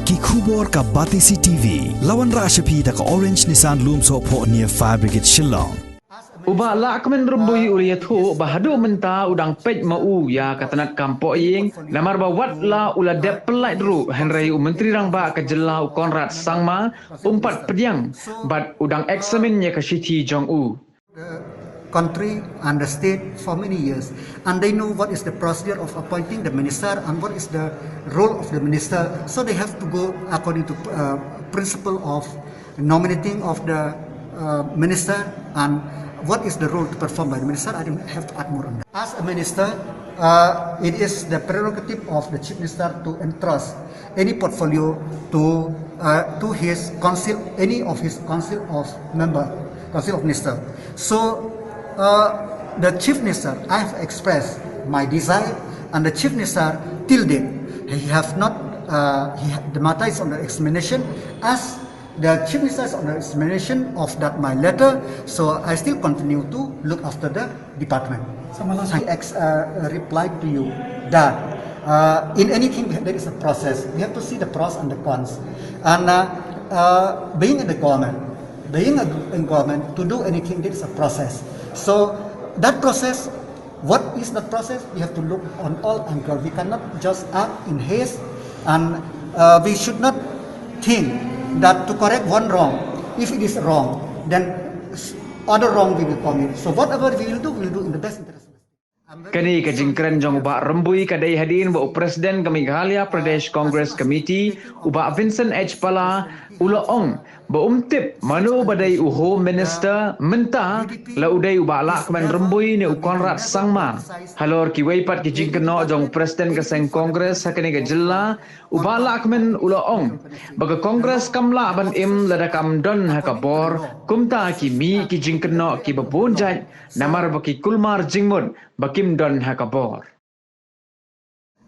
ki khubor ka Batisi TV lawan Rashapi da ka Orange Nissan Lumso po near Fire Brigade Shillong. Uba Lahkmen Rymbui uliat ho bahadu menta udang pej mau ya katanat kampo ying namar bawat la ula dep pelai dru Henry Myntri Rangbah ke jela Konrad Sangma umpat pediang bat udang Eksamin nya ke Shithi Jong country and the state for many years, and they know what is the procedure of appointing the minister and what is the role of the minister, so they have to go according to principle of nominating of the minister and what is the role to perform by the minister. I don't have to add more on that. As a minister, it is the prerogative of the chief minister to entrust any portfolio to his council, any of his council of minister. So the chief minister, I have expressed my desire, and the chief minister till date he have not the matter is under examination. As the chief minister is under examination of that my letter, so I still continue to look after the department. I replied to you that in anything there is a process. We have to see the pros and the cons, and being in the government, to do anything there is a process. So that process, what is that process? We have to look on all angles. We cannot just act in haste, and we should not think that to correct one wrong, if it is wrong, then other wrong we will commit. So whatever we will do in the best interest. Kani kejingkren Jong uba Rymbui kadai hadin ba Presiden ke Meghalaya Pradesh Congress Committee uba Vincent H. Pala ula ong ba umtip manu badai Home Minister menta la udai uba Lahkmen Rymbui ne Konrad Sangma halor ki weipat kejingkeno Jong Presiden ke Seng Congress hakani ke jella uba Lahkmen ula ong baga Congress kamla ban im ladakam don hakabor kumta ki mi kejingkeno ki babunjat namar baki kulmar jingmud bakim don hakabor.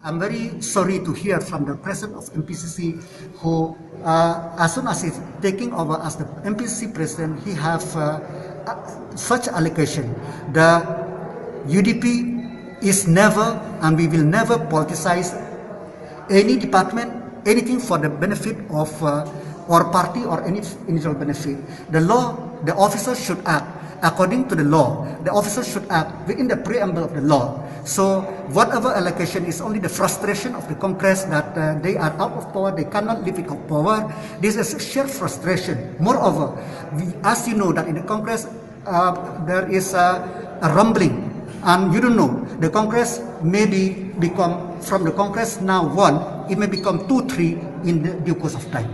I'm very sorry to hear from the president of MPCC who, as soon as he's taking over as the MPCC president, he have such allegation. The UDP is never, and we will never politicize any department, anything for the benefit of our party or any individual benefit. The law, the officers should act according to the law. The officers should act within the preamble of the law. So whatever allocation is only the frustration of the Congress that they are out of power, they cannot live without power. This is sheer frustration. Moreover, as you know that in the Congress there is a rumbling, and you don't know, the Congress may become, from the Congress now 1, it may become 2, 3 in the due course of time.